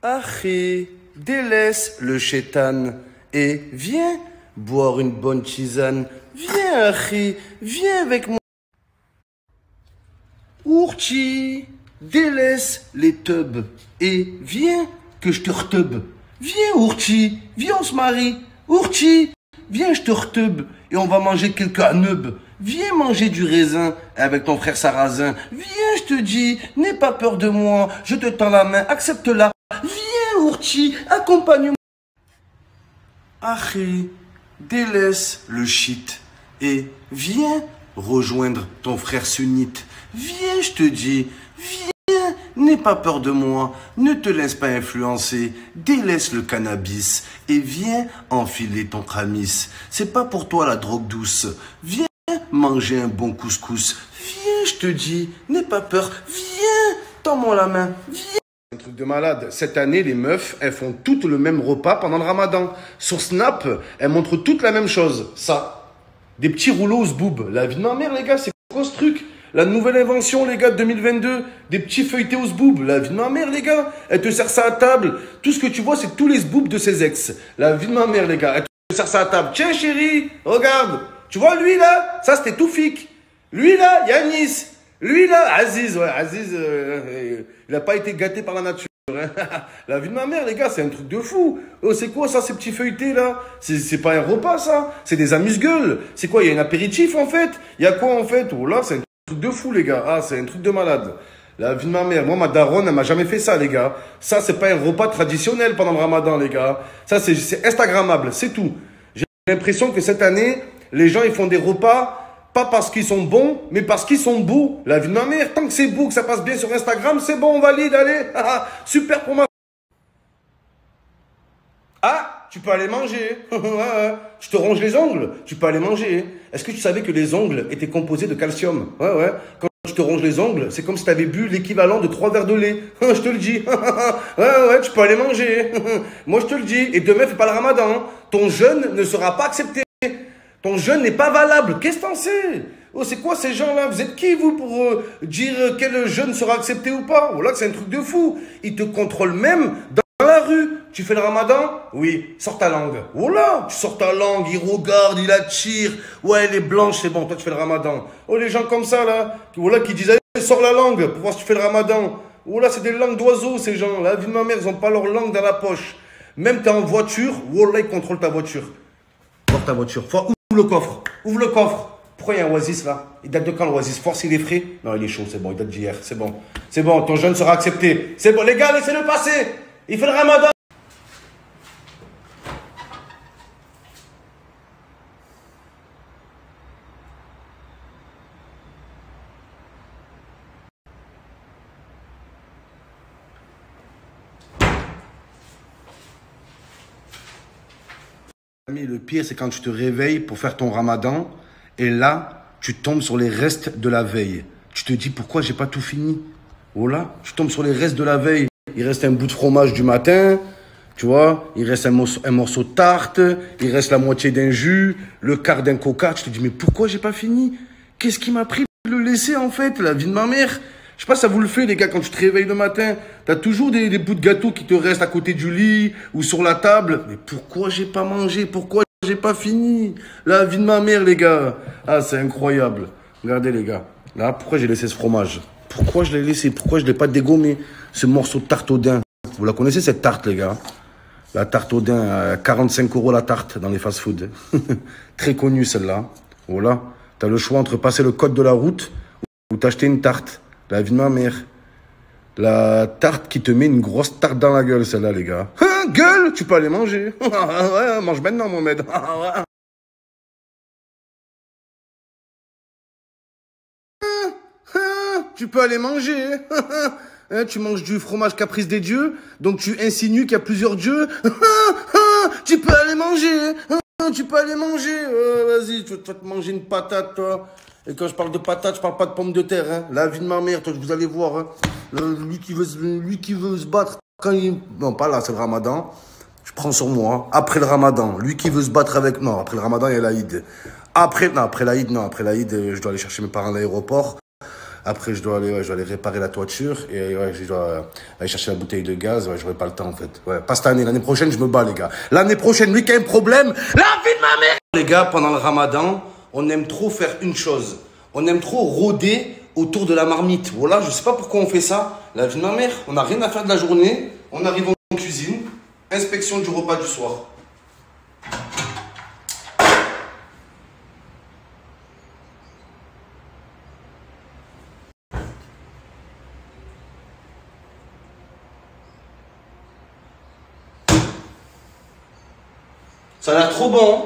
Ahé, délaisse le chétan et viens boire une bonne tisane. Viens, Ahé, viens avec moi. Ourti, délaisse les tubs et viens que je te retube. Viens, Ourti, viens, on se marie. Ourti, viens, je te retube et on va manger quelques anubes. Viens manger du raisin avec ton frère Sarrazin. Viens, je te dis, n'aie pas peur de moi. Je te tends la main, accepte-la. Viens, Ourti, accompagne-moi. Ahé, délaisse le shit et viens rejoindre ton frère sunnite. Viens, je te dis, viens, n'aie pas peur de moi, ne te laisse pas influencer, délaisse le cannabis et viens enfiler ton kramis. C'est pas pour toi la drogue douce, viens manger un bon couscous. Viens, je te dis, n'aie pas peur, viens, tends-moi la main, viens. Un truc de malade. Cette année, les meufs, elles font toutes le même repas pendant le ramadan. Sur Snap, elles montrent toutes la même chose. Ça. Des petits rouleaux boob. La vie de ma mère, les gars, c'est quoi ce truc? La nouvelle invention, les gars, de 2022. Des petits feuilletés aux boob. La vie de ma mère, les gars. Elle te sert ça à table. Tout ce que tu vois, c'est tous les boobs de ses ex. La vie de ma mère, les gars. Elle te sert ça à table. Tiens, chérie, regarde. Tu vois, lui, là, ça, c'était Toufik. Lui, là, Yanis. Lui, là, Aziz, ouais, Aziz, il n'a pas été gâté par la nature. Hein. La vie de ma mère, les gars, c'est un truc de fou. Oh, c'est quoi ça, ces petits feuilletés, là? C'est pas un repas, ça. C'est des amuse-gueules. C'est quoi, il y a un apéritif, en fait? Il y a quoi, en fait? Oh là, c'est un truc de fou, les gars. Ah, c'est un truc de malade. La vie de ma mère. Moi, ma daronne, elle m'a jamais fait ça, les gars. Ça, c'est pas un repas traditionnel pendant le ramadan, les gars. Ça, c'est Instagrammable, c'est tout. J'ai l'impression que cette année, les gens, ils font des repas pas parce qu'ils sont bons, mais parce qu'ils sont beaux. La vie de ma mère, tant que c'est beau, que ça passe bien sur Instagram, c'est bon, on valide, allez. Super pour moi. Ah, tu peux aller manger. Je te ronge les ongles, tu peux aller manger. Est-ce que tu savais que les ongles étaient composés de calcium? Ouais. Quand je te ronge les ongles, c'est comme si tu avais bu l'équivalent de 3 verres de lait. Je te le dis. Ouais, tu peux aller manger. Moi, je te le dis. Et demain, fais pas le ramadan. Ton jeûne ne sera pas accepté. Ton jeûne n'est pas valable. Qu'est-ce que t'en sais? Oh, c'est quoi ces gens-là? Vous êtes qui, vous, pour dire quel jeûne sera accepté ou pas? Oh là, c'est un truc de fou. Ils te contrôlent même dans la rue. Tu fais le ramadan? Oui, sors ta langue. Oh là, tu sors ta langue, il regarde, il attire. Ouais, elle est blanche, c'est bon, toi tu fais le ramadan. Oh, les gens comme ça, là, qui disent, allez, sors la langue pour voir si tu fais le ramadan. Oh là, c'est des langues d'oiseaux, ces gens. La vie de ma mère, ils n'ont pas leur langue dans la poche. Même t'es en voiture, oh là, ils contrôlent ta voiture. Sors ta voiture. Ouvre le coffre. Ouvre le coffre. Pourquoi il y a un Oasis là? Il date de quand l'Oasis? Force, il est frais? Non, il est chaud, c'est bon, il date d'hier, c'est bon. C'est bon, ton jeûne sera accepté. C'est bon, les gars, laissez-le passer. Il fait le ramadan. Le pire, c'est quand tu te réveilles pour faire ton ramadan et là, tu tombes sur les restes de la veille. Tu te dis, pourquoi j'ai pas tout fini? Oh là, tu tombes sur les restes de la veille. Il reste un bout de fromage du matin, tu vois, il reste un morceau de tarte, il reste la moitié d'un jus, le quart d'un coca. Tu te dis, mais pourquoi j'ai pas fini? Qu'est-ce qui m'a pris de le laisser, en fait? La vie de ma mère. Je sais pas si ça vous le fait, les gars, quand tu te réveilles le matin, t'as toujours des bouts de gâteau qui te restent à côté du lit ou sur la table. Mais pourquoi j'ai pas mangé? Pourquoi j'ai pas fini? La vie de ma mère, les gars. Ah, c'est incroyable. Regardez, les gars. Là, pourquoi j'ai laissé ce fromage? Pourquoi je l'ai laissé? Pourquoi je l'ai pas dégommé? Ce morceau de tarte au daim. Vous la connaissez, cette tarte, les gars? La tarte au daim, 45 € la tarte dans les fast-food. Très connue, celle-là. Voilà. T'as le choix entre passer le code de la route ou t'acheter une tarte. La vie de ma mère. La tarte qui te met une grosse tarte dans la gueule, celle-là, les gars. Gueule, tu peux aller manger. Ouais, mange maintenant, Mohamed. Tu peux aller manger. Tu manges du fromage caprice des dieux, donc tu insinues qu'il y a plusieurs dieux. Tu peux aller manger. Tu peux aller manger. Vas-y, tu vas te manger une patate, toi. Et quand je parle de patate, je parle pas de pommes de terre. Hein. La vie de ma mère, toi, vous allez voir. Hein. Lui qui veut se battre quand il... Non, pas là, c'est le ramadan. Je prends sur moi. Après le ramadan, lui qui veut se battre avec... Non, après le ramadan, il y a l'Aïd. Après l'Aïd, je dois aller chercher mes parents à l'aéroport. Après, je dois aller réparer la toiture et ouais, je dois aller chercher la bouteille de gaz. Ouais, j'aurai pas le temps en fait. Ouais, pas cette année. L'année prochaine, je me bats, les gars. L'année prochaine, lui qui a un problème, la vie de ma mère. Les gars, pendant le Ramadan, on aime trop faire une chose. On aime trop rôder autour de la marmite. Voilà, je sais pas pourquoi on fait ça. La vie de ma mère, on n'a rien à faire de la journée. On arrive en cuisine. Inspection du repas du soir. Ça a l'air trop bon.